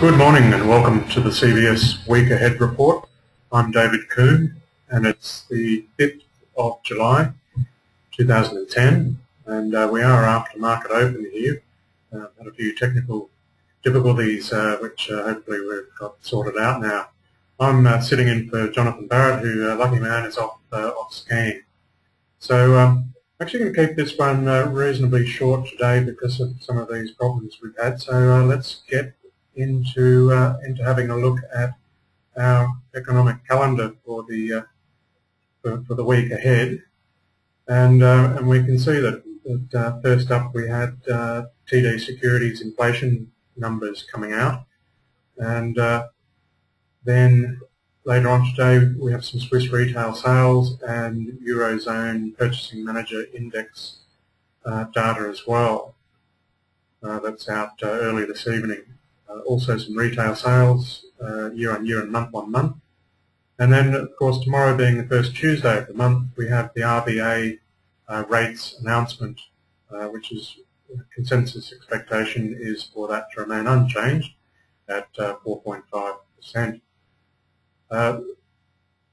Good morning and welcome to the CBS Week Ahead Report. I'm David Combe and it's the 5th of July 2010 and we are after market open here. Had a few technical difficulties which hopefully we've got sorted out now. I'm sitting in for Jonathan Barrett, who, lucky man, is off skiing. So I'm actually going to keep this one reasonably short today because of some of these problems we've had. So let's get into having a look at our economic calendar for the week ahead, and we can see that first up we had TD Securities inflation numbers coming out, and then later on today we have some Swiss retail sales and Eurozone Purchasing Manager Index data as well. That's out early this evening. Also some retail sales year on year and month on month. And then, of course, tomorrow being the first Tuesday of the month, we have the RBA rates announcement, which is consensus expectation is for that to remain unchanged at 4.5%.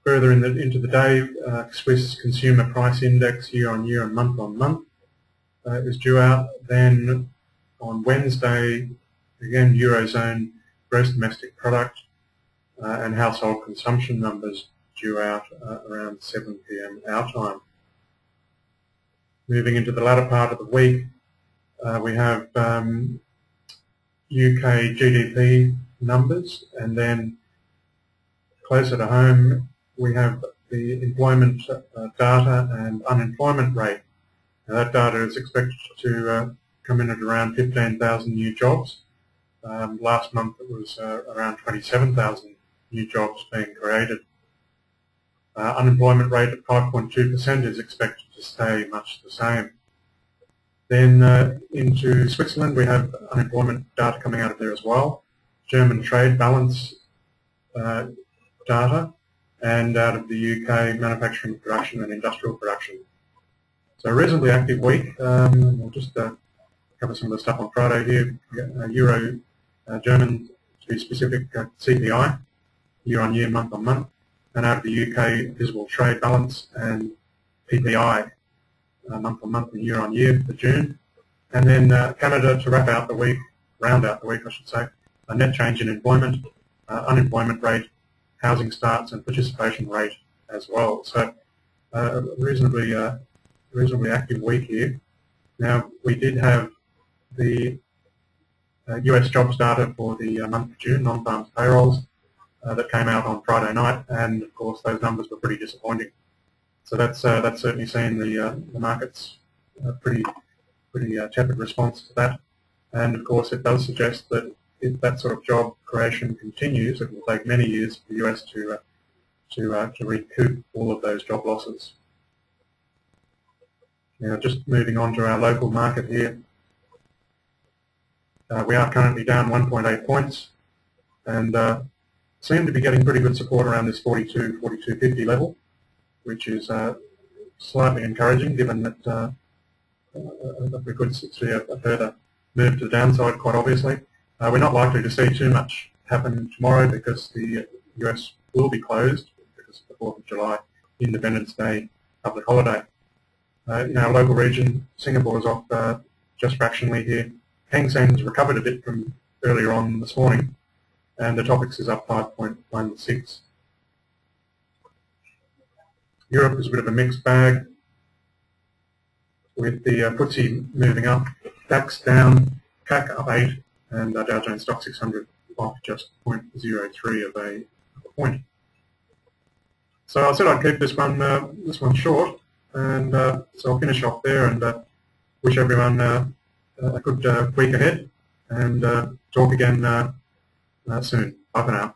Further into the day, Swiss Consumer Price Index year on year and month on month is due out. Then on Wednesday, again, Eurozone gross domestic product and household consumption numbers due out around 7 p.m. our time. Moving into the latter part of the week, we have UK GDP numbers, and then closer to home we have the employment data and unemployment rate. Now, that data is expected to come in at around 15,000 new jobs. Last month it was around 27,000 new jobs being created. Unemployment rate at 5.2% is expected to stay much the same. Then into Switzerland we have unemployment data coming out of there as well. German trade balance data, and out of the UK manufacturing production and industrial production. So a reasonably active week. We'll just cover some of the stuff on Friday here. Euro German, to be specific, CPI, year on year, month on month, and out of the UK, visible trade balance and PPI, month on month and year on year for June. And then Canada to wrap out the week, round out the week I should say, a net change in employment, unemployment rate, housing starts and participation rate as well. So a reasonably active week here. Now we did have the US jobs data for the month of June, non-farms payrolls, that came out on Friday night, and of course those numbers were pretty disappointing. So that's certainly seen the markets pretty tepid response to that, and of course it does suggest that if that sort of job creation continues, it will take many years for the US to recoup all of those job losses. Now, just moving on to our local market here. We are currently down 1.8 points and seem to be getting pretty good support around this 42.50 level, which is slightly encouraging given that we could see a further move to the downside quite obviously. We're not likely to see too much happen tomorrow because the US will be closed because of the 4th of July, Independence Day public holiday. In our local region, Singapore is off just fractionally here. Hang Seng's recovered a bit from earlier on this morning, and the Topix is up 5.16. Europe is a bit of a mixed bag, with the FTSE moving up, DAX down, CAC up 8, and Dow Jones Stock 600 off just 0.03 of a point. So I said I'd keep this one short, and so I'll finish off there and wish everyone a good week ahead, and talk again soon. Bye for now.